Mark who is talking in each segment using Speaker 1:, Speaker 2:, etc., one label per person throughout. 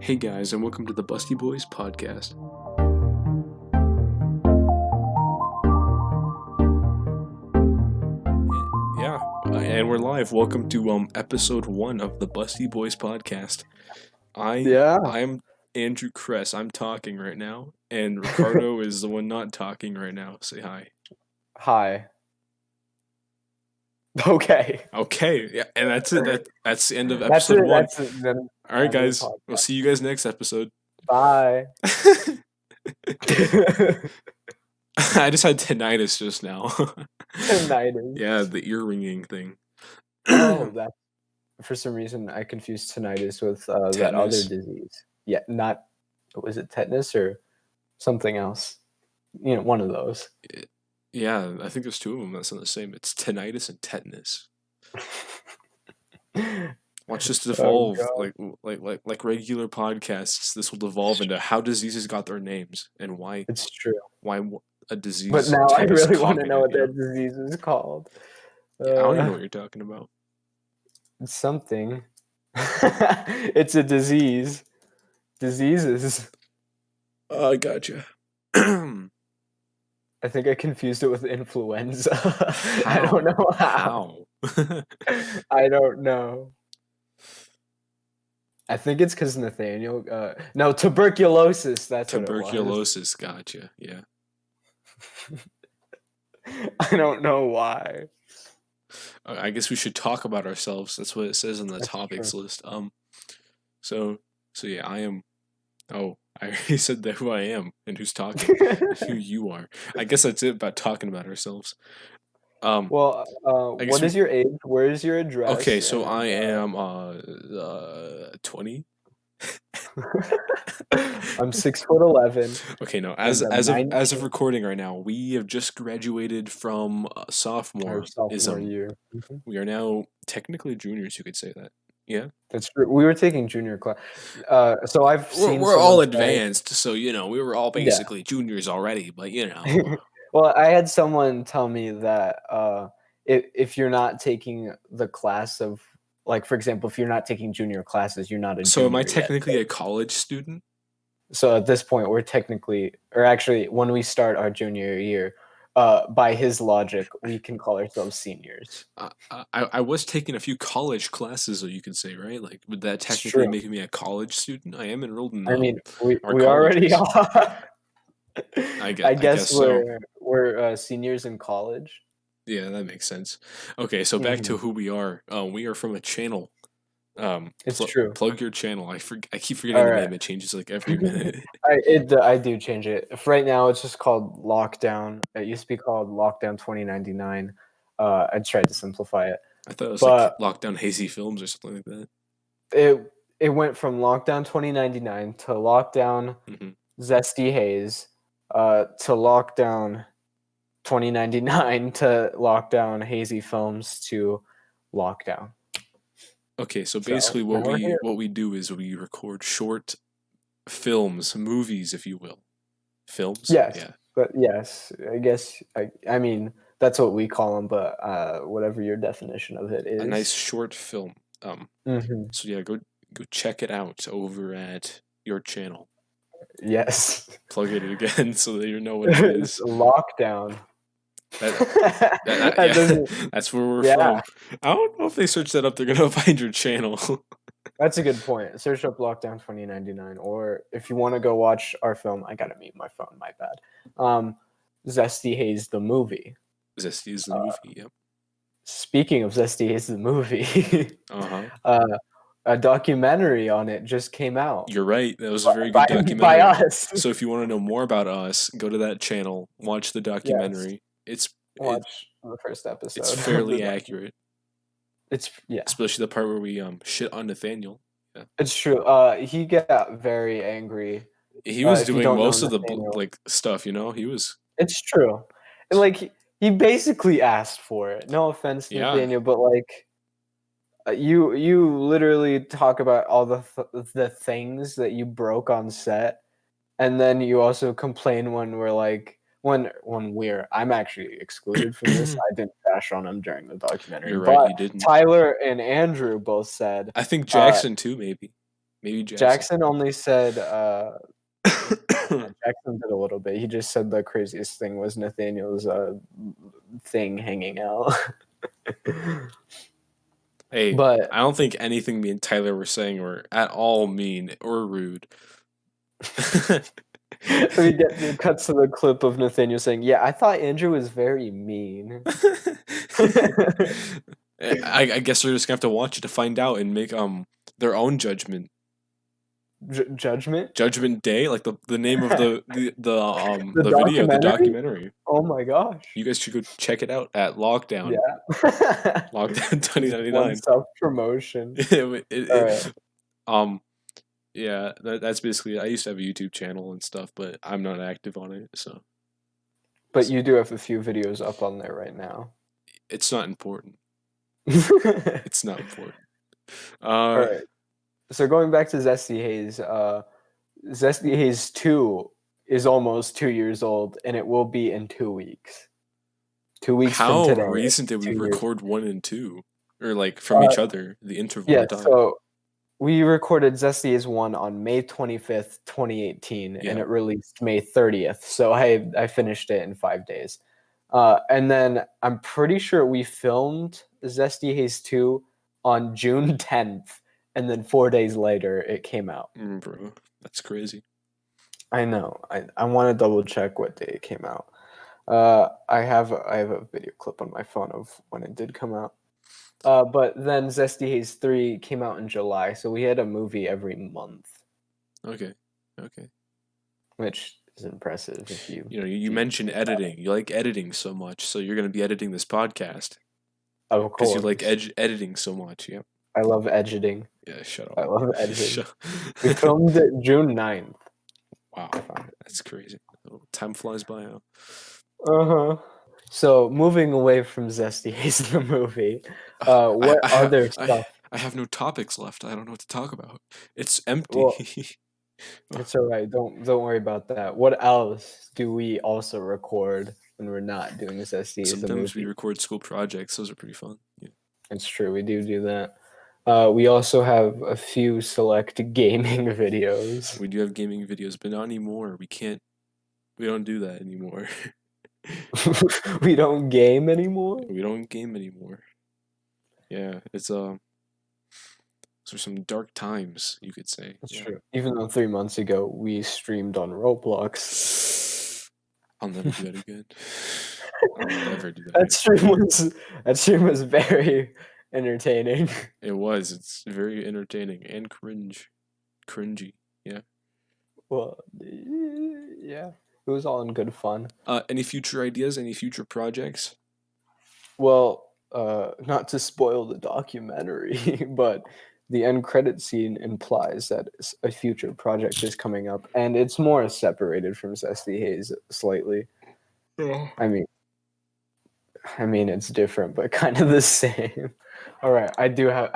Speaker 1: Hey guys, and welcome to the Busty Boys podcast. Yeah, and we're live. Welcome to episode 1 of the Busty Boys podcast.
Speaker 2: Yeah.
Speaker 1: I'm Andrew Kress. I'm talking right now, and Ricardo is the one not talking right now. Say hi.
Speaker 2: Hi. Okay.
Speaker 1: Okay, yeah, and that's it. That's the end of
Speaker 2: That's
Speaker 1: episode
Speaker 2: it.
Speaker 1: 1.
Speaker 2: That's it. Then
Speaker 1: All right,
Speaker 2: end of the
Speaker 1: guys.
Speaker 2: podcast.
Speaker 1: We'll see you guys next episode.
Speaker 2: Bye.
Speaker 1: I just had tinnitus just now.
Speaker 2: Tinnitus.
Speaker 1: Yeah, the ear ringing thing.
Speaker 2: Oh, that. For some reason, I confused tinnitus with that other disease. Yeah, not. Was it tetanus or something else? You know, one of those.
Speaker 1: Yeah, I think there's two of them that sound the same. It's tinnitus and tetanus. Watch this evolve like regular podcasts. This will devolve into how diseases got their names and why.
Speaker 2: It's true.
Speaker 1: Why a disease?
Speaker 2: But now I really want to know what that disease is called.
Speaker 1: Yeah, I don't even know what you're talking about.
Speaker 2: It's something. It's a disease. Diseases.
Speaker 1: I gotcha.
Speaker 2: I think I confused it with influenza. I don't know how. I don't know. I think it's because Nathaniel. No, tuberculosis. That's
Speaker 1: tuberculosis. Gotcha. Yeah.
Speaker 2: I don't know why.
Speaker 1: I guess we should talk about ourselves. That's what it says on the topics list. So yeah, I am. Oh, I already said that who I am and who's talking, who you are. I guess that's it about talking about ourselves.
Speaker 2: What is your age? Where is your address?
Speaker 1: Okay, so I am 20.
Speaker 2: I'm 6'11".
Speaker 1: Okay, no. As of recording right now, we have just graduated from sophomore
Speaker 2: year.
Speaker 1: Mm-hmm. We are now technically juniors. You could say that. Yeah,
Speaker 2: that's true. We were taking junior class. So
Speaker 1: we're all advanced. So we were all basically juniors already. But
Speaker 2: Well, I had someone tell me that if you're not taking the class of, like, for example, if you're not taking junior classes, you're not a junior.
Speaker 1: So am I technically a college student?
Speaker 2: So at this point, we're technically, or actually, when we start our junior year, by his logic, we can call ourselves seniors.
Speaker 1: I was taking a few college classes, so you could say, right? Like, would that technically make me a college student? I am enrolled in.
Speaker 2: I mean, we already are. I guess we're seniors in college.
Speaker 1: Yeah, that makes sense. Okay, so back to who we are. We are from a channel.
Speaker 2: It's true.
Speaker 1: Plug your channel. I keep forgetting the name. It changes like every minute.
Speaker 2: I do change it. Right now, it's just called Lockdown. It used to be called Lockdown 2099. I tried to simplify it.
Speaker 1: I thought it was like Lockdown Hazy Films or something like that.
Speaker 2: It went from Lockdown 2099 to Lockdown Zesty Haze, to Lockdown 2099 to Lockdown Hazy Films to Lockdown.
Speaker 1: Okay, so basically what we do is we record short films, movies, if you will. Films?
Speaker 2: Yes.
Speaker 1: Yeah.
Speaker 2: But yes, I guess, I mean, that's what we call them, but whatever your definition of it is.
Speaker 1: A nice short film. So yeah, go check it out over at your channel.
Speaker 2: Yes.
Speaker 1: Plug it again so that you know what it is.
Speaker 2: Lockdown.
Speaker 1: That's where we're from. I don't know if they search that up, they're gonna find your channel.
Speaker 2: That's a good point. Search up Lockdown 2099, or if you want to go watch our film, I gotta mute my phone. My bad. Zesty Haze the movie.
Speaker 1: Zesty is the movie. Yep.
Speaker 2: Speaking of Zesty Haze the movie, a documentary on it just came out.
Speaker 1: You're right. That was a very good documentary.
Speaker 2: By us.
Speaker 1: So if you want to know more about us, go to that channel, watch the documentary.
Speaker 2: Yes. Watch the first episode.
Speaker 1: It's fairly accurate.
Speaker 2: Yeah.
Speaker 1: Especially the part where we shit on Nathaniel. Yeah.
Speaker 2: It's true. He got very angry.
Speaker 1: He was doing most of the stuff, He was.
Speaker 2: It's true. And he basically asked for it. No offense, Nathaniel, but you literally talk about all the things that you broke on set, and then you also complain when we're I'm actually excluded from this. I didn't bash on him during the documentary.
Speaker 1: You're right, you didn't.
Speaker 2: Tyler and Andrew both said.
Speaker 1: I think Jackson too, maybe. Maybe Jackson.
Speaker 2: Jackson only said Jackson did a little bit. He just said the craziest thing was Nathaniel's thing hanging out.
Speaker 1: Hey,
Speaker 2: But
Speaker 1: I don't think anything me and Tyler were saying were at all mean or rude.
Speaker 2: we get cuts to the clip of Nathaniel saying, "Yeah, I thought Andrew was very mean."
Speaker 1: I guess they're just gonna have to watch it to find out and make their own judgment.
Speaker 2: Judgment?
Speaker 1: Judgment Day, like the name of the video,
Speaker 2: documentary?
Speaker 1: the documentary.
Speaker 2: Oh my gosh!
Speaker 1: You guys should go check it out at Lockdown.
Speaker 2: Yeah.
Speaker 1: Lockdown 2099.
Speaker 2: One self promotion.
Speaker 1: Yeah, that's basically. I used to have a YouTube channel and stuff, but I'm not active on it, so.
Speaker 2: But you do have a few videos up on there right now.
Speaker 1: It's not important. It's not important.
Speaker 2: All right. So going back to Zesty Haze, Zesty Haze 2 is almost 2 years old, and it will be in 2 weeks. 2 weeks from today.
Speaker 1: How recent did we record 1 and 2? Or like from each other, the interval of time?
Speaker 2: So we recorded Zesty Haze 1 on May 25th, 2018, and it released May 30th. So I finished it in 5 days. And then I'm pretty sure we filmed Zesty Haze 2 on June 10th. And then 4 days later, it came out.
Speaker 1: Bro, that's crazy.
Speaker 2: I know. I want to double check what day it came out. I have a video clip on my phone of when it did come out. But then Zesty Haze 3 came out in July, so we had a movie every month.
Speaker 1: Okay.
Speaker 2: Which is impressive. If
Speaker 1: you mentioned editing. You like editing so much, so you're going to be editing this podcast.
Speaker 2: Of course.
Speaker 1: Because you like editing so much, yeah.
Speaker 2: I love editing.
Speaker 1: Yeah, shut up.
Speaker 2: I love editing. We filmed it June 9th.
Speaker 1: Wow, that's crazy. Time flies by now.
Speaker 2: Uh-huh. So, moving away from Zesty Haze the movie, what other stuff?
Speaker 1: I have no topics left. I don't know what to talk about. It's empty.
Speaker 2: Well, it's all right. Don't worry about that. What else do we also record when we're not doing Zesty Haze the movie?
Speaker 1: Sometimes we record school projects. Those are pretty fun. Yeah.
Speaker 2: It's true. We do that. We also have a few select gaming videos.
Speaker 1: We do have gaming videos, but not anymore. We don't do that anymore.
Speaker 2: We don't game anymore?
Speaker 1: We don't game anymore. Yeah, it's those are some dark times, you could say.
Speaker 2: That's true. Even though 3 months ago we streamed on Roblox.
Speaker 1: I'll never do that again. I'll never do that
Speaker 2: That stream was very entertaining.
Speaker 1: It was. It's very entertaining and cringy. Yeah.
Speaker 2: Well, yeah. It was all in good fun.
Speaker 1: Any future ideas? Any future projects?
Speaker 2: Well, not to spoil the documentary, but the end credit scene implies that a future project is coming up, and it's more separated from Zesty Haze slightly.
Speaker 1: Yeah.
Speaker 2: I mean, it's different, but kind of the same. All right, I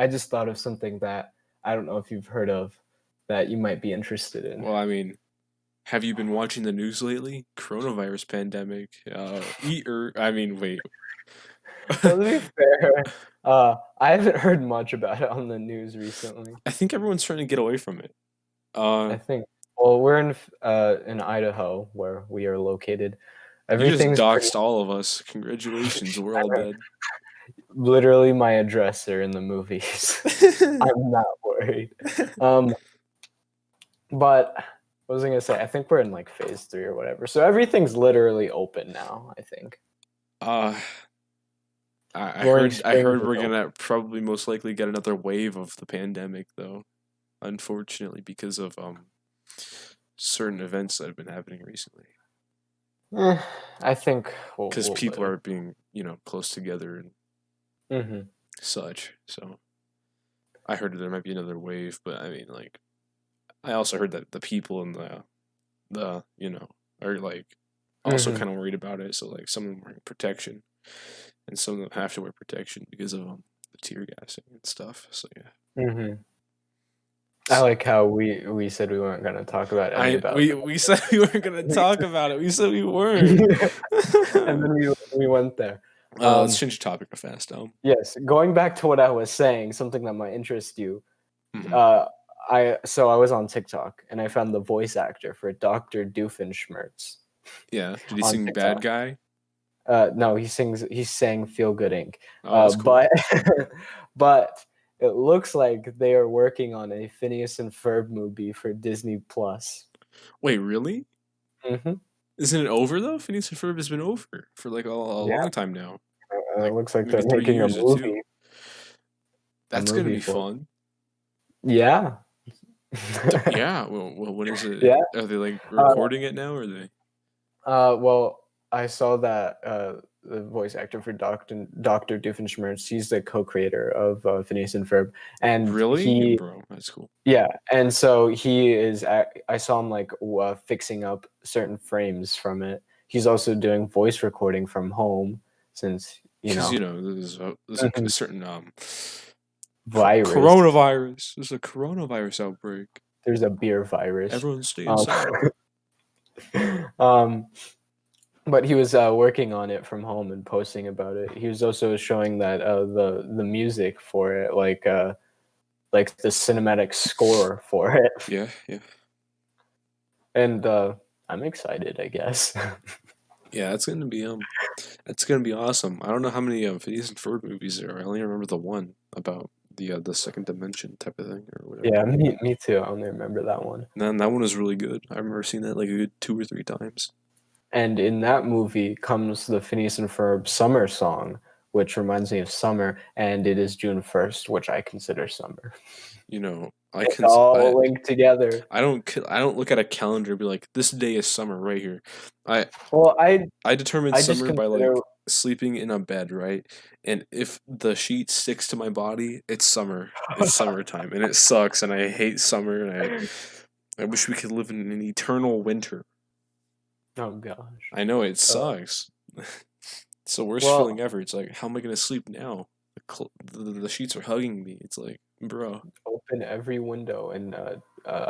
Speaker 2: just thought of something that I don't know if you've heard of that you might be interested in.
Speaker 1: Well, I mean, have you been watching the news lately? Coronavirus pandemic. Wait.
Speaker 2: To be fair, I haven't heard much about it on the news recently.
Speaker 1: I think everyone's trying to get away from it.
Speaker 2: I think. Well, we're in Idaho, where we are located.
Speaker 1: You just doxed all of us. Congratulations, we're all dead.
Speaker 2: Literally my addresser in the movies. I'm not worried. But what was I gonna say? I think we're in like phase 3 or whatever. So everything's literally open now, I think.
Speaker 1: I heard we're gonna probably most likely get another wave of the pandemic, though. Unfortunately, because of certain events that have been happening recently.
Speaker 2: I think
Speaker 1: because people are being close together and such. So I heard there might be another wave, but I mean, like, I also heard that the people in the are like also kind of worried about it. So like some of them wearing protection, and some of them have to wear protection because of the tear gassing and stuff. So yeah.
Speaker 2: I like how we said we weren't going to talk about it.
Speaker 1: We said we weren't going to talk about it. We said we weren't.
Speaker 2: And then we went there.
Speaker 1: Let's change the topic fast.
Speaker 2: Yes, going back to what I was saying, something that might interest you. I was on TikTok and I found the voice actor for Dr. Doofenshmirtz
Speaker 1: Yeah. Did he
Speaker 2: on
Speaker 1: sing Bad
Speaker 2: TikTok.
Speaker 1: Guy?
Speaker 2: No, he sang Feel Good Inc.
Speaker 1: Oh, that's cool.
Speaker 2: But but it looks like they are working on a Phineas and Ferb movie for Disney Plus.
Speaker 1: Wait, really?
Speaker 2: Mm-hmm.
Speaker 1: Isn't it over though? Phineas and Ferb has been over for like a
Speaker 2: Yeah,
Speaker 1: long time now.
Speaker 2: it
Speaker 1: Like
Speaker 2: looks like
Speaker 1: maybe
Speaker 2: they're
Speaker 1: 3
Speaker 2: making a
Speaker 1: years or 2.
Speaker 2: movie.
Speaker 1: That's gonna be
Speaker 2: For
Speaker 1: fun.
Speaker 2: yeah.
Speaker 1: Yeah. Well, when is it?
Speaker 2: Yeah.
Speaker 1: Are they like recording it now? Or are they?
Speaker 2: Well, I saw that the voice actor for Dr. Doofenshmirtz, he's the co-creator of Phineas and Ferb, and
Speaker 1: Really, bro? That's cool.
Speaker 2: yeah, and so he is. I saw him like fixing up certain frames from it. He's also doing voice recording from home, since
Speaker 1: Because there's a certain
Speaker 2: virus.
Speaker 1: Coronavirus. There's a coronavirus outbreak.
Speaker 2: There's a beer virus.
Speaker 1: Everyone stay inside.
Speaker 2: But he was working on it from home and posting about it. He was also showing that the music for it, like the cinematic score for it.
Speaker 1: Yeah, yeah.
Speaker 2: And I'm excited, I guess.
Speaker 1: Yeah, it's gonna be awesome. I don't know how many Phineas and Ferb movies there are. I only remember the one about the second dimension type of thing or whatever.
Speaker 2: Yeah, me too. I only remember that one.
Speaker 1: And that one was really good. I remember seeing that like a good 2 or 3 times.
Speaker 2: And in that movie comes the Phineas and Ferb summer song, which reminds me of summer, and it is June 1st, which I consider summer.
Speaker 1: It's
Speaker 2: all linked together.
Speaker 1: I don't look at a calendar and be like, this day is summer right here. I determine summer by like sleeping in a bed, right? And if the sheet sticks to my body, it's summer. It's summertime, and it sucks. And I hate summer. And I wish we could live in an eternal winter.
Speaker 2: Oh gosh,
Speaker 1: I know it sucks. It's the worst feeling ever. It's like, how am I gonna sleep now? The sheets are hugging me. It's like, bro,
Speaker 2: open every window and I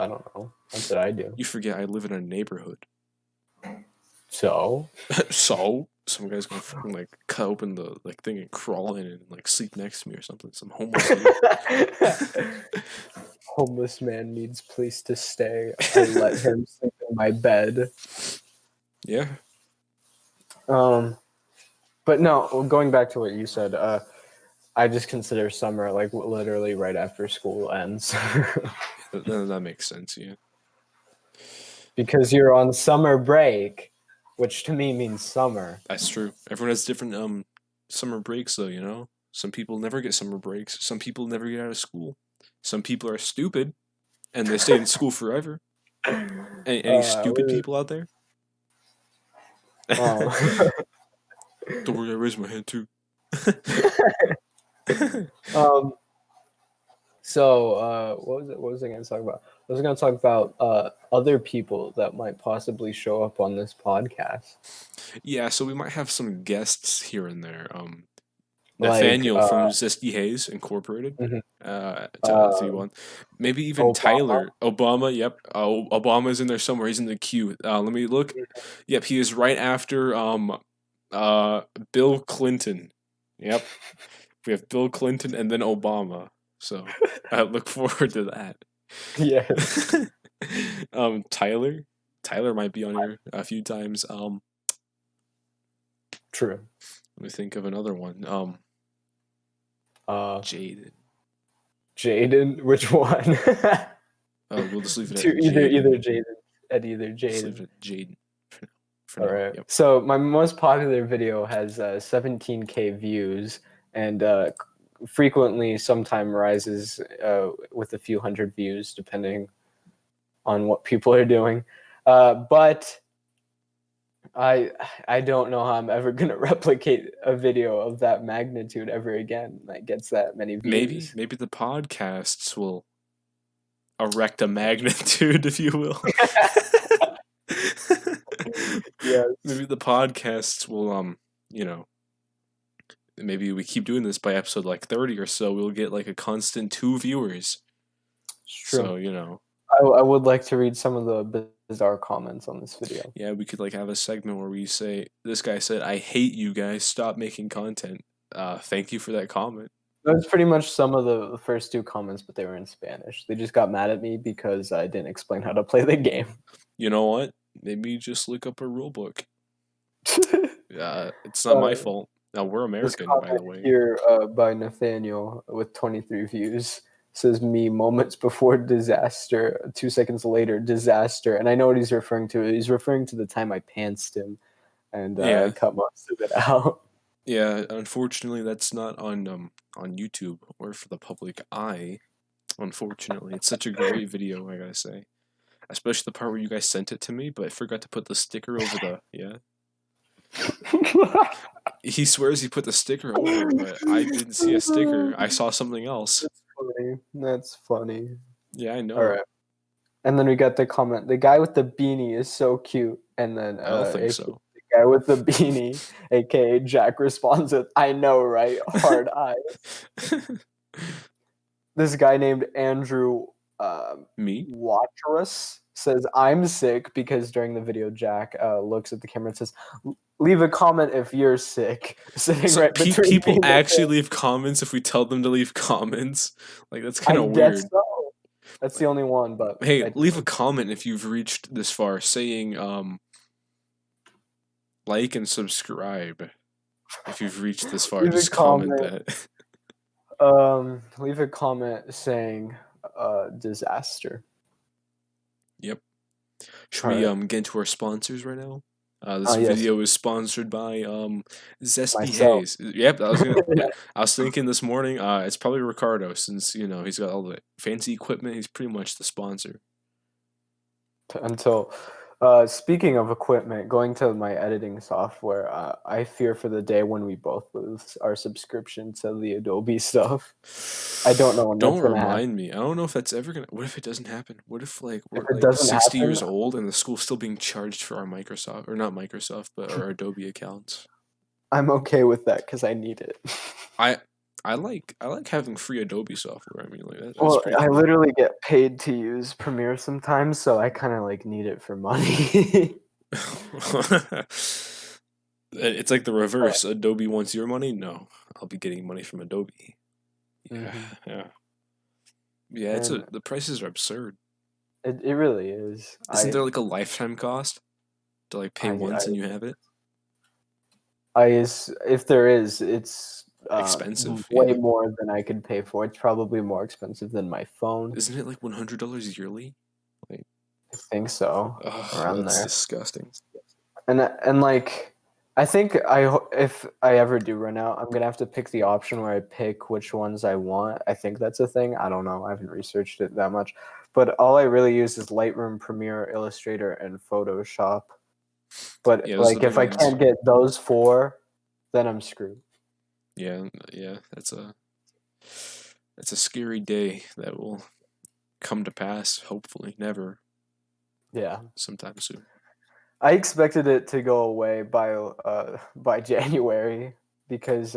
Speaker 2: don't know. That's what I do.
Speaker 1: You forget I live in a neighborhood.
Speaker 2: So
Speaker 1: some guy's gonna fucking like cut open the like thing and crawl in and like sleep next to me or something. Some homeless
Speaker 2: homeless man needs place to stay. I let him sleep in my bed.
Speaker 1: Yeah.
Speaker 2: But no, going back to what you said, I just consider summer like literally right after school ends.
Speaker 1: That makes sense, yeah.
Speaker 2: Because you're on summer break, which to me means summer.
Speaker 1: That's true. Everyone has different summer breaks though, Some people never get summer breaks. Some people never get out of school. Some people are stupid and they stay in school forever. Any stupid people out there? Don't worry, I raised my hand too.
Speaker 2: So what was I going to talk about? I was going to talk about other people that might possibly show up on this podcast.
Speaker 1: Yeah, so we might have some guests here and there. Nathaniel from Zesty Haze Incorporated. Mm-hmm. Maybe even Obama. Tyler. Obama, yep. Obama's in there somewhere. He's in the queue. Let me look. Yep, he is right after Bill Clinton. Yep. We have Bill Clinton and then Obama. So I look forward to that.
Speaker 2: Yes.
Speaker 1: Tyler might be on here a few times.
Speaker 2: True.
Speaker 1: Let me think of another one. Jaden.
Speaker 2: Jaden? Which one?
Speaker 1: We'll just leave it at
Speaker 2: either Jaden. At either Jaden.
Speaker 1: Just leave it at Jaden.
Speaker 2: All right. Yep. So my most popular video has 17K views and frequently sometime rises with a few hundred views depending on what people are doing. But I don't know how I'm ever going to replicate a video of that magnitude ever again that gets that many views.
Speaker 1: Maybe the podcasts will erect a magnitude, if you will.
Speaker 2: Yes.
Speaker 1: Maybe the podcasts will maybe we keep doing this by episode like 30 or so, we'll get like a constant 2 viewers.
Speaker 2: True.
Speaker 1: So,
Speaker 2: I would like to read some of the bizarre comments on this video.
Speaker 1: Yeah, we could like have a segment where we say, this guy said, I hate you guys, stop making content. Thank you for that comment.
Speaker 2: That was pretty much some of the first two comments, but they were in Spanish. They just got mad at me because I didn't explain how to play the game.
Speaker 1: You know what? Maybe just look up a rule book. It's not my fault. Now, we're
Speaker 2: This
Speaker 1: American, by
Speaker 2: comment
Speaker 1: the way.
Speaker 2: here by Nathaniel with 23 views says, me moments before disaster, 2 seconds later, disaster. And I know what he's referring to. He's referring to the time I pantsed him and I cut most of it out.
Speaker 1: Yeah, unfortunately, that's not on YouTube or for the public eye. Unfortunately, it's such a great video, I gotta say. Especially the part where you guys sent it to me, but I forgot to put the sticker over the He swears he put the sticker over, but I didn't see a sticker. I saw something else.
Speaker 2: That's funny. That's funny.
Speaker 1: Yeah, I know.
Speaker 2: All right. And then we got the comment, the guy with the beanie is so cute. And then
Speaker 1: I don't think so.
Speaker 2: The guy with the beanie, aka Jack, responds with, I know, right? Hard eyes. This guy named Andrew Watcherus says, I'm sick, because during the video, Jack looks at the camera and says, leave a comment if you're sick. Sitting
Speaker 1: So
Speaker 2: right between
Speaker 1: people actually leave comments if we tell them to leave comments. Like, that's kind of weird.
Speaker 2: So. That's the only one, but
Speaker 1: hey, leave a comment if you've reached this far, saying like and subscribe. If you've reached this far, just comment that.
Speaker 2: Leave a comment saying disaster.
Speaker 1: Yep. Should we get into our sponsors right now? This video is sponsored by Zesty Hayes. Yep, I was thinking this morning, it's probably Ricardo, since he's got all the fancy equipment. He's pretty much the sponsor.
Speaker 2: Until speaking of equipment, going to my editing software, I fear for the day when we both lose our subscription to the Adobe stuff. I don't know when that's gonna happen.
Speaker 1: Don't remind me. I don't know if that's ever gonna. What if it doesn't happen? What if we're like 60 years old and the school's still being charged for our Microsoft, or not Microsoft, but our Adobe accounts?
Speaker 2: I'm okay with that because I need it.
Speaker 1: I like having free Adobe software. I mean, like that's
Speaker 2: well,
Speaker 1: pretty
Speaker 2: I
Speaker 1: cool.
Speaker 2: literally get paid to use Premiere sometimes, so I kind of like need it for money.
Speaker 1: It's like the reverse. Adobe wants your money. No, I'll be getting money from Adobe. Yeah, yeah. The prices are absurd.
Speaker 2: It really is.
Speaker 1: Isn't there like a lifetime cost to like pay once and you have it?
Speaker 2: If there is, it's
Speaker 1: expensive.
Speaker 2: Way more than I could pay for. It's probably more expensive than my phone.
Speaker 1: Isn't it like $100 yearly?
Speaker 2: Like, I think so. Around
Speaker 1: that's
Speaker 2: there.
Speaker 1: Disgusting.
Speaker 2: And like, I think if I ever do run out, I'm gonna have to pick the option where I pick which ones I want. I think that's a thing. I don't know. I haven't researched it that much, but all I really use is Lightroom, Premiere, Illustrator, and Photoshop. But like, if I can't get those 4, then I'm screwed.
Speaker 1: Yeah, that's a scary day that will come to pass. Hopefully, never.
Speaker 2: Yeah,
Speaker 1: sometime soon.
Speaker 2: I expected it to go away by January because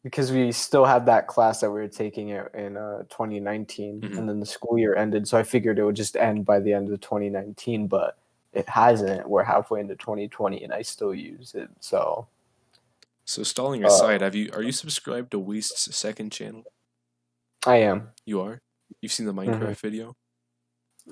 Speaker 2: we still had that class that we were taking in 2019, and then the school year ended. So I figured it would just end by the end of 2019, but it hasn't. We're halfway into 2020, and I still use it. So
Speaker 1: stalling aside, are you subscribed to Weast's second channel?
Speaker 2: I am.
Speaker 1: You are? You've seen the Minecraft video?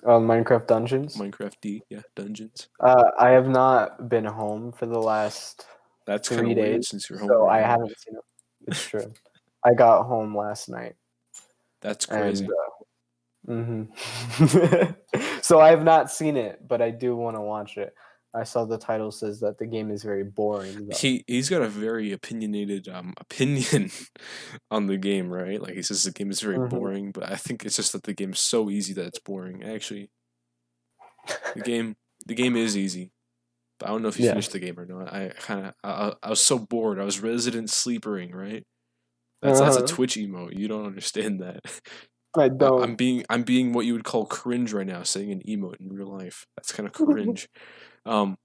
Speaker 2: Minecraft Dungeons?
Speaker 1: Minecraft D, yeah, Dungeons.
Speaker 2: I have not been home for the last 3 days,
Speaker 1: weird since you're home.
Speaker 2: So I haven't seen it. It's true. I got home last night.
Speaker 1: That's crazy.
Speaker 2: And, so I have not seen it, but I do want to watch it. I saw the title says that the game is very boring. Though.
Speaker 1: He's got a very opinionated opinion on the game, right? Like he says the game is very boring, but I think it's just that the game is so easy that it's boring. Actually, the game is easy, but I don't know if you finished the game or not. I was so bored. I was resident sleepering, right? That's a Twitch emote. You don't understand that.
Speaker 2: I don't.
Speaker 1: I'm being what you would call cringe right now, saying an emote in real life. That's kind of cringe. But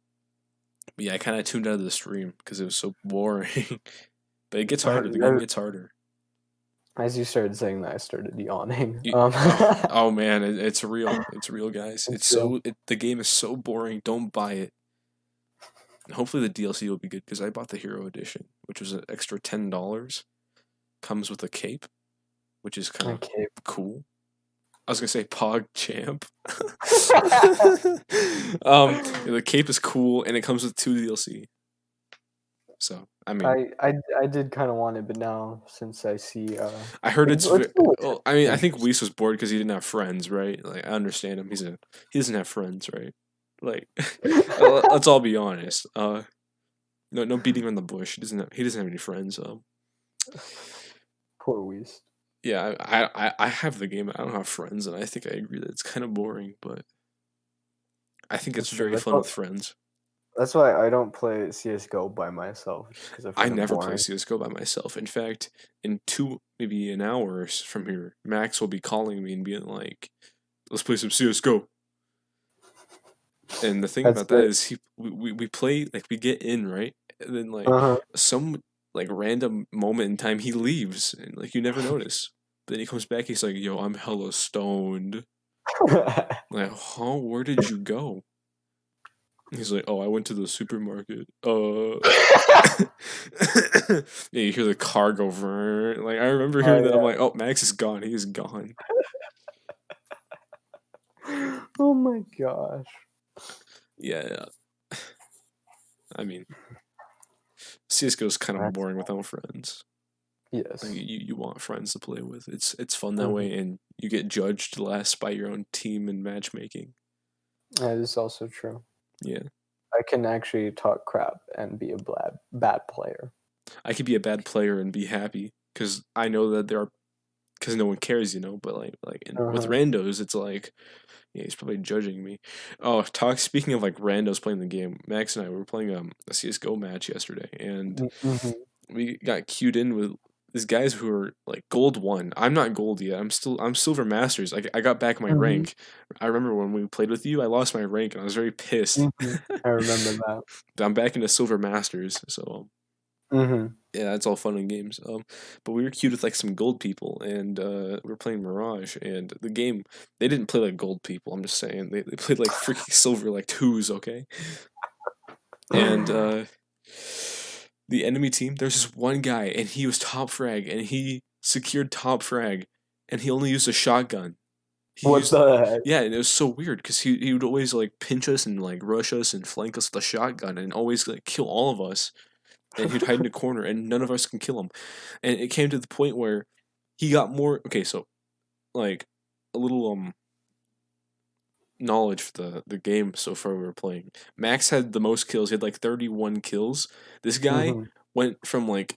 Speaker 1: yeah, I kind of tuned out of the stream because it was so boring. But it gets harder. The game gets harder.
Speaker 2: As you started saying that, I started yawning.
Speaker 1: Oh man, it's real. It's real, guys. The game is so boring. Don't buy it. Hopefully the DLC will be good because I bought the Hero Edition, which was an extra $10. comes with a cape, which is kind of
Speaker 2: Okay.
Speaker 1: cool. I was gonna say Pog Champ. The cape is cool, and it comes with 2 DLC. So I mean,
Speaker 2: I did kind of want it, but now since I see
Speaker 1: I heard
Speaker 2: let's
Speaker 1: it's.
Speaker 2: let's go with
Speaker 1: Well, I mean, I think
Speaker 2: interest.
Speaker 1: Weiss was bored because he didn't have friends, right? Like, I understand him. He doesn't have friends, right? Like, let's all be honest. No beating around the bush. He doesn't have any friends.
Speaker 2: Poor Whis.
Speaker 1: Yeah, I have the game. I don't have friends, and I think I agree that it's kind of boring, but I think it's
Speaker 2: That's the thing.
Speaker 1: very fun with friends.
Speaker 2: That's why I don't play CS:GO by myself, just because I
Speaker 1: I
Speaker 2: find it
Speaker 1: never play
Speaker 2: boring.
Speaker 1: CS:GO by myself. In fact, in maybe an hour from here, Max will be calling me and being like, "Let's play some CS:GO." And the thing
Speaker 2: That's
Speaker 1: about that
Speaker 2: good.
Speaker 1: is, we play, like, we get in, right, and then, like,
Speaker 2: Uh
Speaker 1: some, like, random moment in time he leaves, and, like, you never notice. But then he comes back. He's like, "Yo, I'm hella stoned."
Speaker 2: huh.
Speaker 1: Like, huh? Where did you go? He's like, "Oh, I went to the supermarket." Yeah, you hear the car go. Vrr. Like, I remember
Speaker 2: Oh
Speaker 1: hearing that. I'm
Speaker 2: yeah.
Speaker 1: like, "Oh, Max is gone. He is gone."
Speaker 2: Oh my gosh.
Speaker 1: Yeah. I mean, CS:GO is kind of
Speaker 2: That's
Speaker 1: boring without friends.
Speaker 2: yes.
Speaker 1: Like, you want friends to play with. It's fun that
Speaker 2: Mhm.
Speaker 1: way, and you get judged less by your own team in matchmaking.
Speaker 2: That is also true.
Speaker 1: Yeah,
Speaker 2: I can actually talk crap and be a bad player.
Speaker 1: I could be a bad player and be happy because I know that because no one cares, you know. But with
Speaker 2: Uh-huh.
Speaker 1: randos, it's like, yeah, he's probably judging me. Oh, speaking of, like, randos playing the game, Max and I were playing a CS:GO match yesterday, and
Speaker 2: Mm-hmm.
Speaker 1: we got queued in with these guys who are, like, gold 1. I'm not gold yet. I'm silver masters. I got back my
Speaker 2: Mm-hmm.
Speaker 1: rank. I remember when we played with you, I lost my rank and I was very pissed.
Speaker 2: Mm-hmm. I remember that.
Speaker 1: I'm back into silver masters, so
Speaker 2: Mm-hmm.
Speaker 1: yeah, it's all fun and games. But we were queued with, like, some gold people, and we were playing Mirage, and the game, they didn't play like gold people. I'm just saying they played like freaking silver, like 2s, okay? And the enemy team, there's this one guy, and he was top frag, and he secured top frag, and he only used a shotgun. He
Speaker 2: What
Speaker 1: used
Speaker 2: the heck?
Speaker 1: Yeah, and it was so weird because he would always, like, pinch us and, like, rush us and flank us with a shotgun and always, like, kill all of us. And he'd hide in a corner, and none of us can kill him. And it came to the point where he got more. Okay, so, like, a little knowledge for the game so far we were playing. Max had the most kills. He had, like, 31 kills. This guy
Speaker 2: Mm-hmm.
Speaker 1: went from, like,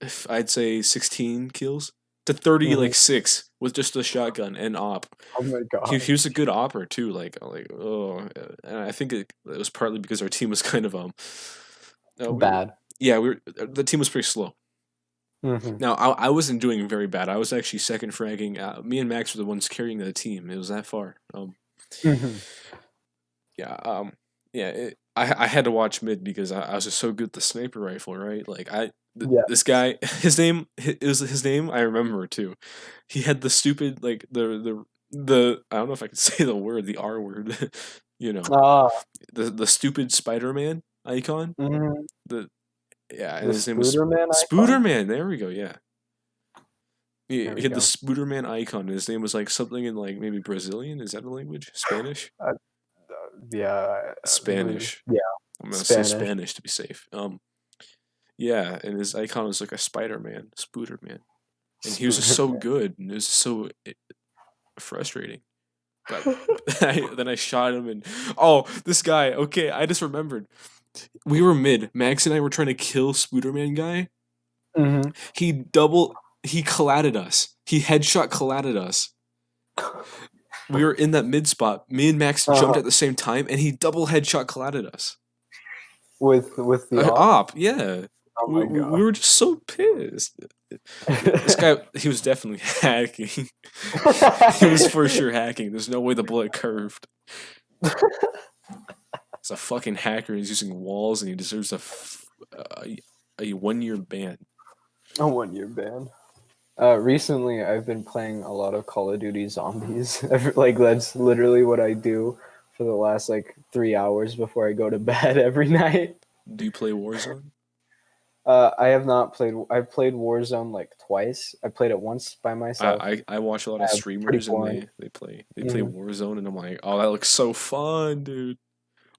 Speaker 1: if I'd say 16 kills to 30,
Speaker 2: Mm-hmm.
Speaker 1: like, 6 with just a shotgun and op.
Speaker 2: Oh my
Speaker 1: He was a
Speaker 2: gosh.
Speaker 1: good opper too. And I think it was partly because our team was kind of we were
Speaker 2: Bad.
Speaker 1: yeah, the team was pretty slow.
Speaker 2: Mm-hmm.
Speaker 1: Now, I wasn't doing very bad. I was actually second fragging. Me and Max were the ones carrying the team. It was that far.
Speaker 2: Mm-hmm.
Speaker 1: Yeah, yeah. I had to watch mid because I was just so good at the sniper rifle, right? Like, this
Speaker 2: Yes.
Speaker 1: guy, his name. I remember too. He had the stupid, like, the I don't know if I can say the word, the R word. You know,
Speaker 2: Ah.
Speaker 1: the stupid Spider-Man icon.
Speaker 2: Mm-hmm.
Speaker 1: The Yeah, and
Speaker 2: The
Speaker 1: his name was
Speaker 2: Spooderman icon.
Speaker 1: Spooderman. There we go. Yeah.
Speaker 2: There
Speaker 1: He
Speaker 2: we
Speaker 1: had the
Speaker 2: go.
Speaker 1: Spooderman icon. And his name was, like, something in, like, maybe Brazilian. Is that a language? Spanish?
Speaker 2: Uh, yeah, I believe.
Speaker 1: Spanish.
Speaker 2: Yeah,
Speaker 1: I'm gonna say
Speaker 2: Spanish.
Speaker 1: Spanish to be safe. Yeah, and his icon was like a Spider-Man, Spooderman, and he was just so
Speaker 2: Spooderman.
Speaker 1: good, and it was so frustrating. But then I shot him, and this guy. Okay, I just remembered. We were mid. Max and I were trying to kill Spooderman guy.
Speaker 2: Mm-hmm.
Speaker 1: He collided us. He headshot collided us. We were in that mid spot. Me and Max jumped
Speaker 2: Uh-huh.
Speaker 1: at the same time, and he double headshot collided us.
Speaker 2: With the op.
Speaker 1: Op, yeah.
Speaker 2: Oh
Speaker 1: We,
Speaker 2: my
Speaker 1: we
Speaker 2: god.
Speaker 1: we were just so pissed. This guy, he was definitely hacking. He was for sure hacking. There's no way the bullet curved. He's a fucking hacker. He's using walls, and he deserves a 1-year ban.
Speaker 2: A 1-year ban. Recently, I've been playing a lot of Call of Duty Zombies. Like, that's literally what I do for the last, like, 3 hours before I go to bed every night.
Speaker 1: Do you play Warzone?
Speaker 2: I have not played. I've played Warzone like twice. I played it once by myself.
Speaker 1: I watch a lot of
Speaker 2: Pretty
Speaker 1: streamers and
Speaker 2: boring.
Speaker 1: they play
Speaker 2: Hmm.
Speaker 1: Warzone and I'm like, oh, that looks so fun, dude.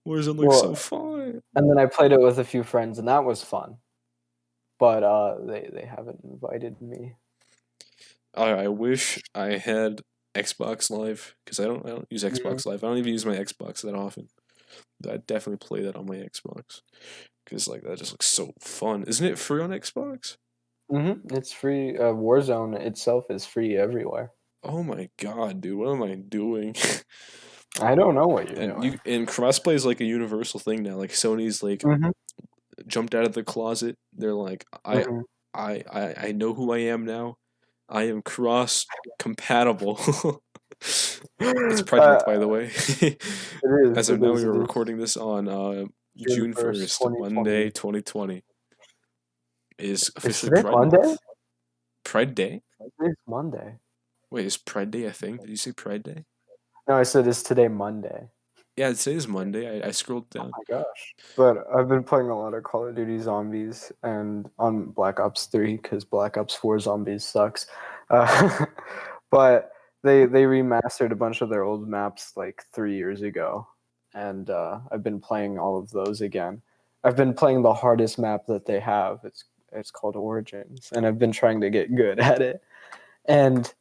Speaker 1: Warzone looks
Speaker 2: Well,
Speaker 1: so fun.
Speaker 2: and then I played it with a few friends, and that was fun. But they haven't invited me.
Speaker 1: I wish I had Xbox Live because I don't use
Speaker 2: Hmm.
Speaker 1: Xbox Live. I don't even use my Xbox that often. I definitely play that on my Xbox because like that just looks so fun. Isn't it free on Xbox?
Speaker 2: It's free. Warzone itself is free everywhere.
Speaker 1: Oh my god, dude, what am I doing?
Speaker 2: I don't know what you're
Speaker 1: And
Speaker 2: doing.
Speaker 1: crossplay is like a universal thing now. Like Sony's like
Speaker 2: Hmm.
Speaker 1: jumped out of the closet. They're like,
Speaker 2: Hmm.
Speaker 1: I know who I am now. I am cross compatible. It's Pride
Speaker 2: Uh,
Speaker 1: Month, by the way.
Speaker 2: it is.
Speaker 1: As of
Speaker 2: It
Speaker 1: now,
Speaker 2: is.
Speaker 1: we
Speaker 2: It
Speaker 1: are
Speaker 2: is.
Speaker 1: recording this on
Speaker 2: June
Speaker 1: June
Speaker 2: 1st,
Speaker 1: 1st, Monday,
Speaker 2: 2020.
Speaker 1: 2020. Is
Speaker 2: Is
Speaker 1: officially
Speaker 2: today
Speaker 1: Pride
Speaker 2: Monday?
Speaker 1: Month. Pride Day?
Speaker 2: Today's Monday.
Speaker 1: Wait, is Pride Day a thing? Did you say Pride Day?
Speaker 2: No, I said is today Monday.
Speaker 1: Yeah, today is Monday. I scrolled
Speaker 2: Oh
Speaker 1: down.
Speaker 2: my gosh. But I've been playing a lot of Call of Duty Zombies and on Black Ops 3 because Black Ops 4 Zombies sucks. Uh, but they remastered a bunch of their old maps like 3 years ago, and I've been playing all of those again. I've been playing the hardest map that they have. It's called Origins, and I've been trying to get good at it. And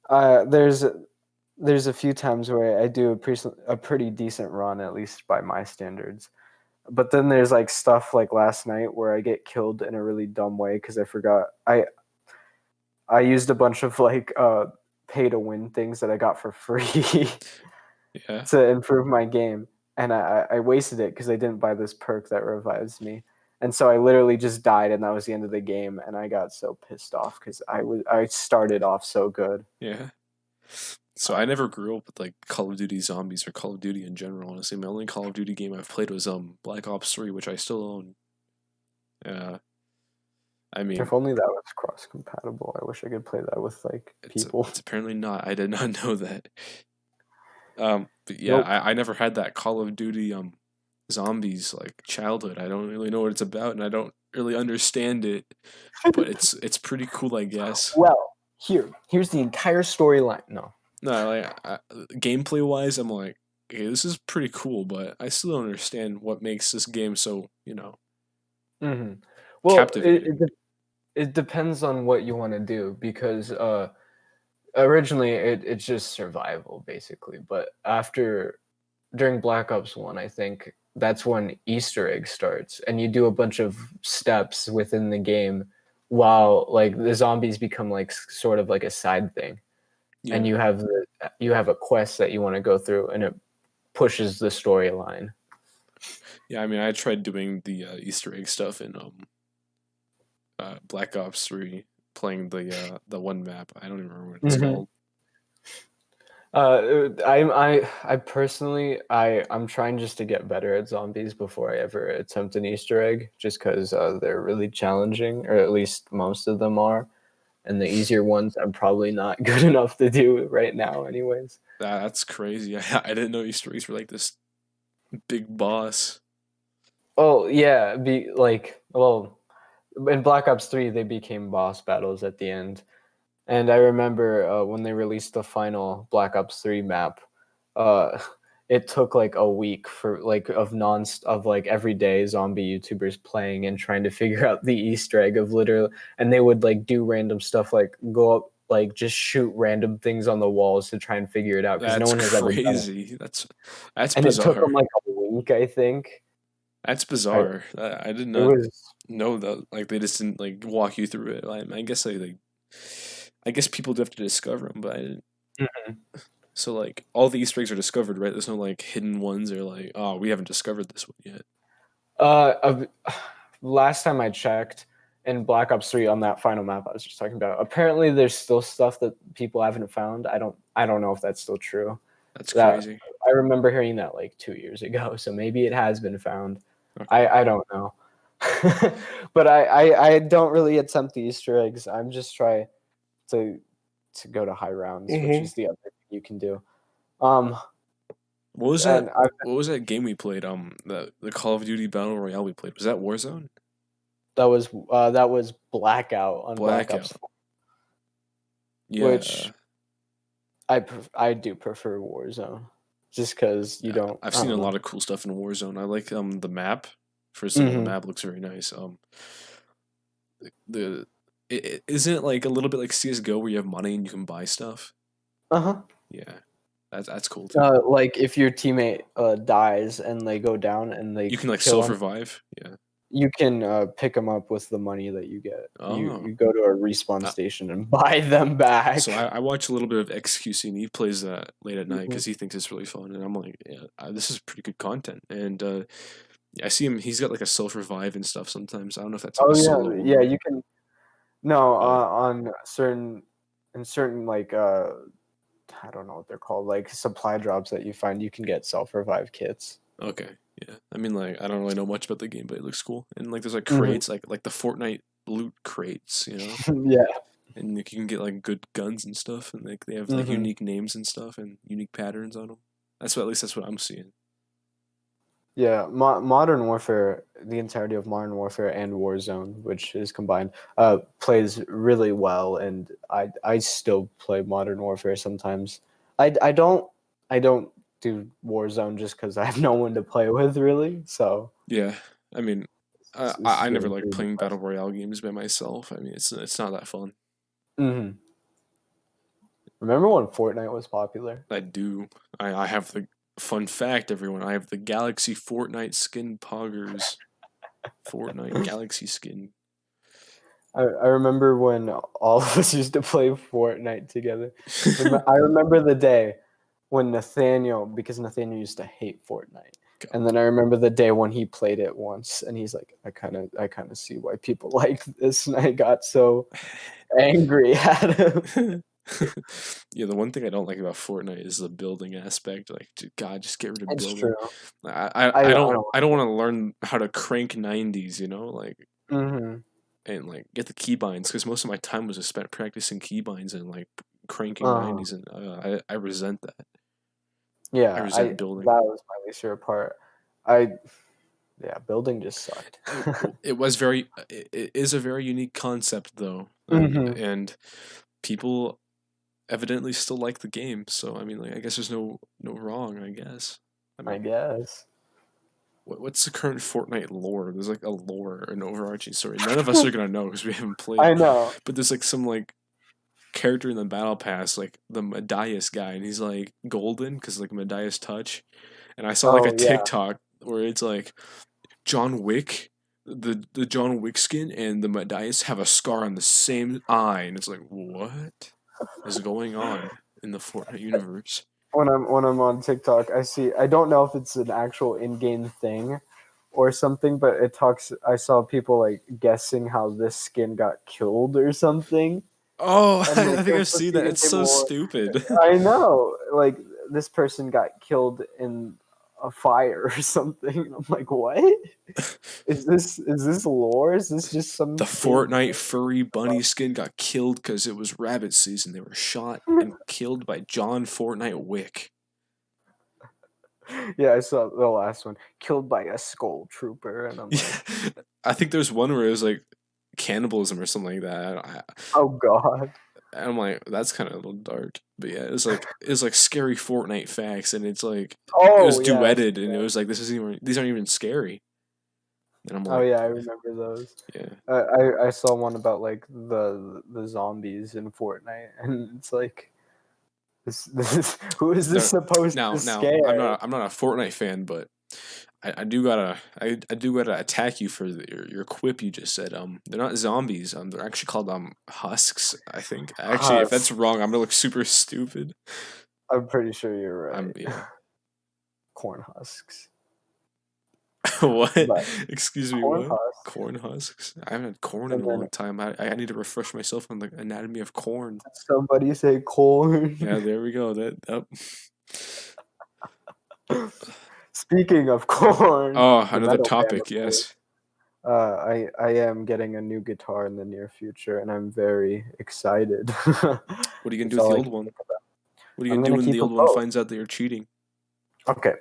Speaker 2: uh, there's there's a few times where I do a pretty decent run, at least by my standards. But then there's like stuff like last night where I get killed in a really dumb way because I forgot I used a bunch of like pay to win things that I got for free
Speaker 1: Yeah.
Speaker 2: to improve my game, and I wasted it because I didn't buy this perk that revives me. And so I literally just died, and that was the end of the game. And I got so pissed off because I started off so good.
Speaker 1: Yeah. So I never grew up with like Call of Duty Zombies or Call of Duty in general. Honestly, my only Call of Duty game I've played was Black Ops 3, which I still own. Yeah. I mean,
Speaker 2: If only that was cross compatible. I wish I could play that with like people.
Speaker 1: it's apparently not. I did not know that. But yeah,
Speaker 2: Nope.
Speaker 1: I never had that Call of Duty zombies like childhood. I don't really know what it's about, and I don't really understand it. But it's pretty cool, I guess.
Speaker 2: Well, here's the entire storyline. No.
Speaker 1: No, gameplay wise, I'm like, okay, this is pretty cool, but I still don't understand what makes this game so
Speaker 2: Hmm. Well,
Speaker 1: captivating.
Speaker 2: it depends on what you want to do because originally it's just survival basically, but after during Black Ops 1, I think that's when Easter egg starts, and you do a bunch of steps within the game while like the zombies become like sort of like a side thing, and
Speaker 1: Yeah,
Speaker 2: you have a quest that you want to go through, and it pushes the storyline.
Speaker 1: yeah. I mean, I tried doing the Easter egg stuff in Black Ops 3, playing the one map. I don't even remember what it's
Speaker 2: Hmm.
Speaker 1: called.
Speaker 2: I personally I'm trying just to get better at zombies before I ever attempt an Easter egg, just because they're really challenging, or at least most of them are, and the easier ones I'm probably not good enough to do right now, anyways.
Speaker 1: That's crazy. I didn't know Easter eggs were like this big boss.
Speaker 2: Oh yeah, be like well, in Black Ops 3 they became boss battles at the end. And I remember when they released the final Black Ops 3 map, uh, it took like a week for like of like everyday zombie YouTubers playing and trying to figure out the Easter egg of literally, and they would like do random stuff like go up like just shoot random things on the walls to try and figure it out because no
Speaker 1: That's
Speaker 2: one has ever done it.
Speaker 1: crazy. That's
Speaker 2: And it took them
Speaker 1: bizarre.
Speaker 2: like a week, I think.
Speaker 1: That's
Speaker 2: I
Speaker 1: bizarre. I did
Speaker 2: it
Speaker 1: not
Speaker 2: was
Speaker 1: know that. Like they just didn't like walk you through it. I guess I guess people do have to discover them, but I didn't.
Speaker 2: Mhm.
Speaker 1: So like all the Easter eggs are discovered, right? There's no like hidden ones or like, oh, we haven't discovered this one yet.
Speaker 2: uh, last time I checked in Black Ops 3 on that final map I was just talking about, apparently there's still stuff that people haven't found. I don't know if that's still true.
Speaker 1: That's
Speaker 2: That
Speaker 1: crazy.
Speaker 2: I remember hearing that like 2 years ago, so maybe it has been found.
Speaker 1: Okay.
Speaker 2: I don't know. But I don't really attempt the Easter eggs. I'm just try to go to high rounds, which
Speaker 1: Mm-hmm.
Speaker 2: is the other thing you can do. Um
Speaker 1: What was that?
Speaker 2: and I
Speaker 1: What was that game we played? The Call of Duty Battle Royale we played. Was that Warzone?
Speaker 2: That was Blackout on Black Ops
Speaker 1: Blackout.
Speaker 2: 4,
Speaker 1: Yeah.
Speaker 2: which I do prefer Warzone, just because you don't.
Speaker 1: I've
Speaker 2: I
Speaker 1: seen a
Speaker 2: don't
Speaker 1: lot
Speaker 2: know.
Speaker 1: of cool stuff in Warzone. I like the map. First of all, the
Speaker 2: Mhm.
Speaker 1: map looks very nice. Isn't it like a little bit like CS:GO where you have money and you can buy stuff?
Speaker 2: Uh-huh.
Speaker 1: Yeah, that's cool too.
Speaker 2: Like if your teammate dies and they go down and they
Speaker 1: You can like
Speaker 2: kill him,
Speaker 1: self-revive. Yeah.
Speaker 2: you can pick them up with the money that you get.
Speaker 1: Oh.
Speaker 2: You go to a respawn
Speaker 1: Uh,
Speaker 2: station and buy them back.
Speaker 1: So I watch a little bit of XQC and he plays that late at night
Speaker 2: Mhm.
Speaker 1: because he thinks it's really fun, and I'm like, yeah, this is pretty good content. And yeah, I see him. He's got like a self-revive and stuff sometimes. I don't know if that's like
Speaker 2: Oh
Speaker 1: a solo
Speaker 2: yeah,
Speaker 1: only.
Speaker 2: you can. No,
Speaker 1: But
Speaker 2: on certain like I don't know what they're called, like supply drops that you find, you can get self-revive kits.
Speaker 1: okay, yeah. I mean, like, I don't really know much about the game, but it looks cool. And like, there's like
Speaker 2: Mhm.
Speaker 1: crates, like the Fortnite loot crates, you know.
Speaker 2: Yeah.
Speaker 1: And like, you can get like good guns and stuff, and like they have like
Speaker 2: Mhm.
Speaker 1: unique names and stuff and unique patterns on them. At least that's what I'm seeing.
Speaker 2: Yeah, Modern Warfare, the entirety of Modern Warfare and Warzone, which is combined, plays really well, and I still play Modern Warfare sometimes. I don't do Warzone just because I have no one to play with really. So
Speaker 1: Yeah, I mean,
Speaker 2: it's
Speaker 1: I never
Speaker 2: really
Speaker 1: like
Speaker 2: pretty
Speaker 1: playing battle
Speaker 2: depressing.
Speaker 1: royale games by myself. I mean, it's not that fun.
Speaker 2: Hmm. Remember when Fortnite was popular?
Speaker 1: I do. I have the fun fact, everyone. I have the Galaxy Fortnite skin poggers. Fortnite Galaxy skin.
Speaker 2: I remember when all of us used to play Fortnite together. I remember the day when because Nathaniel used to hate Fortnite. And then I remember the day when he played it once and he's like, I kind of see why people like this, and I got so angry at him.
Speaker 1: Yeah, the one thing I don't like about Fortnite is the building aspect. Like, God, just get rid of
Speaker 2: It's
Speaker 1: building.
Speaker 2: true. I don't.
Speaker 1: I don't want to learn how to crank 90s, you know, like,
Speaker 2: Hmm.
Speaker 1: and like get the keybinds, because most of my time was just spent practicing keybinds and like cranking
Speaker 2: Uh,
Speaker 1: 90s, and I resent that. I
Speaker 2: yeah,
Speaker 1: resent
Speaker 2: that
Speaker 1: building.
Speaker 2: was my least favorite part. I Yeah, building just sucked.
Speaker 1: It is a very unique concept though,
Speaker 2: Hmm.
Speaker 1: and people evidently still like the game. So I mean, like, I guess there's no wrong. I guess. I
Speaker 2: I
Speaker 1: mean,
Speaker 2: guess.
Speaker 1: what's the current Fortnite lore? There's like a lore, an overarching story. None of us are gonna know because we haven't played.
Speaker 2: I know.
Speaker 1: But there's like some like character in the battle pass, like the Medias guy, and he's like golden because like Medias touch. And I saw like a
Speaker 2: Oh yeah.
Speaker 1: TikTok where it's like John Wick, the John Wick skin and the Medias have a scar on the same eye, and it's like, what is going on in the Fortnite universe?
Speaker 2: When I'm on TikTok, I don't know if it's an actual in-game thing or something, but I saw people like guessing how this skin got killed or something.
Speaker 1: Oh,
Speaker 2: And like
Speaker 1: I think
Speaker 2: they're
Speaker 1: I've seen that.
Speaker 2: proceeding
Speaker 1: It's
Speaker 2: to
Speaker 1: so
Speaker 2: more.
Speaker 1: stupid.
Speaker 2: I know, like this person got killed in a fire or something. I'm like, what? Is this lore? Is this just some
Speaker 1: The
Speaker 2: kid?
Speaker 1: Fortnite furry bunny skin got killed because it was rabbit season. They were shot and killed by John Fortnite Wick.
Speaker 2: Yeah, I saw the last one. Killed by a skull trooper, and I'm like,
Speaker 1: Yeah, I think there's one where it was like cannibalism or something like that.
Speaker 2: oh god.
Speaker 1: I'm like, that's kind of a little dark. But yeah, it was like scary Fortnite facts, and it's like it was
Speaker 2: Oh yeah.
Speaker 1: duetted, and it was like these aren't even scary. And I'm
Speaker 2: Oh
Speaker 1: like,
Speaker 2: yeah, I remember those.
Speaker 1: yeah.
Speaker 2: I saw one about like the zombies in Fortnite, and it's like this who is this
Speaker 1: No,
Speaker 2: supposed to scare?
Speaker 1: I'm not a Fortnite fan, but I do gotta I do gotta attack you for your quip you just said. They're not zombies. They're actually called husks. I think. Actually, if that's
Speaker 2: Husk.
Speaker 1: wrong, I'm gonna look super stupid.
Speaker 2: I'm pretty sure you're
Speaker 1: I'm
Speaker 2: right.
Speaker 1: yeah.
Speaker 2: Corn husks.
Speaker 1: What?
Speaker 2: But
Speaker 1: Excuse me.
Speaker 2: corn
Speaker 1: What?
Speaker 2: husks.
Speaker 1: Corn husks? I haven't had corn in
Speaker 2: And
Speaker 1: a
Speaker 2: then
Speaker 1: long time. I need to refresh myself on the anatomy of corn.
Speaker 2: somebody say corn.
Speaker 1: Yeah, there we go. That up.
Speaker 2: Speaking of corn,
Speaker 1: Oh,
Speaker 2: the
Speaker 1: another
Speaker 2: metal band,
Speaker 1: topic.
Speaker 2: of course.
Speaker 1: Yes.
Speaker 2: I am getting a new guitar in the near future, and I'm very excited.
Speaker 1: What are you gonna do
Speaker 2: It's
Speaker 1: with
Speaker 2: all
Speaker 1: the
Speaker 2: I
Speaker 1: old
Speaker 2: can
Speaker 1: one?
Speaker 2: think about.
Speaker 1: What are you
Speaker 2: I'm
Speaker 1: gonna do
Speaker 2: gonna
Speaker 1: when
Speaker 2: keep
Speaker 1: the
Speaker 2: them
Speaker 1: old one
Speaker 2: both.
Speaker 1: finds out that you're cheating?
Speaker 2: Okay,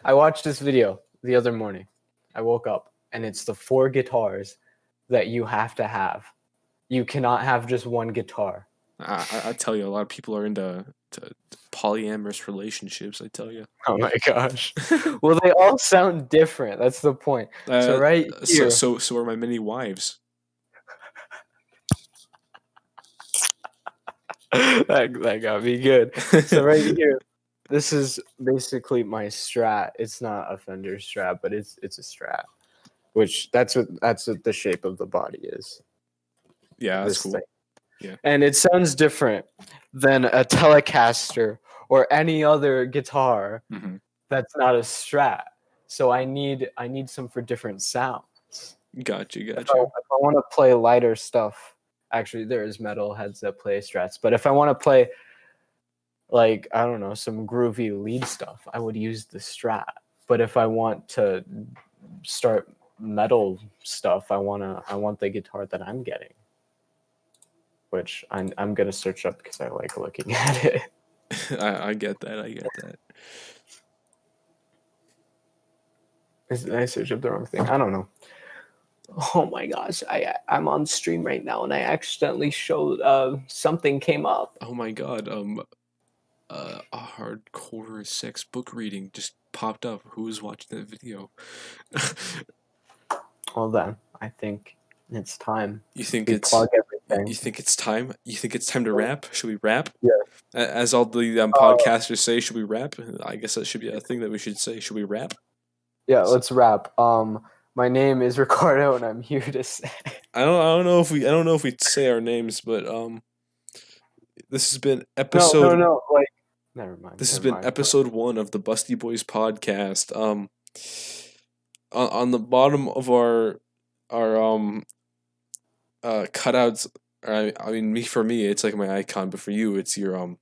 Speaker 2: I watched this video the other morning. I woke up and it's the 4 guitars that you have to have. You cannot have just one guitar.
Speaker 1: I tell you, a lot of people are into polyamorous relationships. I tell you.
Speaker 2: Oh my gosh. Well, they all sound different. That's the point. So right here.
Speaker 1: So are my many wives.
Speaker 2: that got me good. So right here, this is basically my Strat. It's not a Fender Strat, but it's a Strat, which that's what the shape of the body is.
Speaker 1: Yeah, that's cool. Thing.
Speaker 2: Yeah, and it sounds different than a Telecaster or any other guitar that's not a Strat. So I need some for different sounds.
Speaker 1: Gotcha.
Speaker 2: If I want to play lighter stuff, actually there is metalheads that play Strats, but if I want to play like, I don't know, some groovy lead stuff, I would use the Strat. But if I want to start metal stuff, I want the guitar that I'm getting, which I'm gonna search up because I like looking at it.
Speaker 1: I get that.
Speaker 2: Did I search up the wrong thing? I don't know. Oh my gosh, I'm on stream right now and I accidentally showed something came up.
Speaker 1: Oh my god, a hardcore sex book reading just popped up. Who was watching that video?
Speaker 2: Well then, I think it's time.
Speaker 1: You think it's time? You think it's time to rap? Should we rap?
Speaker 2: Yeah.
Speaker 1: As all the podcasters say, should we rap? I guess that should be a thing that we should say. Should we rap?
Speaker 2: Yeah, let's rap. My name is Ricardo, and I'm here to say.
Speaker 1: I don't know if we say our names, but this has been episode.
Speaker 2: No. Like, never mind.
Speaker 1: This has been episode 1 of the Busty Boys podcast. On the bottom of our cutouts. I mean, for me, it's like my icon, but for you, it's your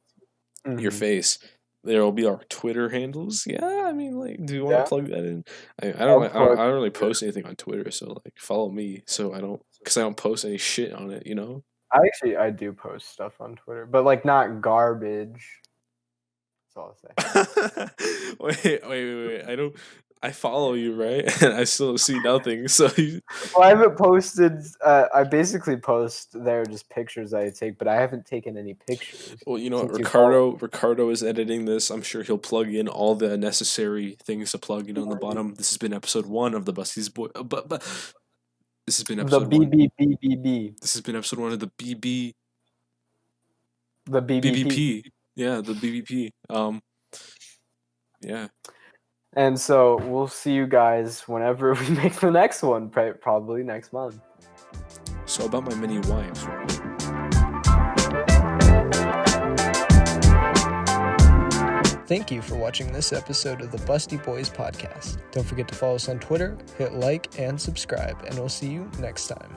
Speaker 1: face. There will be our Twitter handles. Yeah, I mean, like, do you want to plug that in? I don't really post anything on Twitter, so like, follow me. So I don't post any shit on it. You know.
Speaker 2: I do post stuff on Twitter, but like not garbage. That's all I'll
Speaker 1: say. Wait. I follow you, right? And I still see nothing. So
Speaker 2: Well, I haven't posted. I basically post there just pictures I take, but I haven't taken any pictures.
Speaker 1: Well, you know, Ricardo is editing this. I'm sure he'll plug in all the necessary things to plug in on the bottom. This has been episode 1 of the Busty's Boy. But this has been episode
Speaker 2: the BBBBB.
Speaker 1: This has been episode 1 of the BB.
Speaker 2: The BBP.
Speaker 1: Yeah, the BBP. Yeah.
Speaker 2: And so we'll see you guys whenever we make the next one, probably next month.
Speaker 1: So about my many wives.
Speaker 2: Thank you for watching this episode of the Busty Boys podcast. Don't forget to follow us on Twitter, hit like, and subscribe, and we'll see you next time.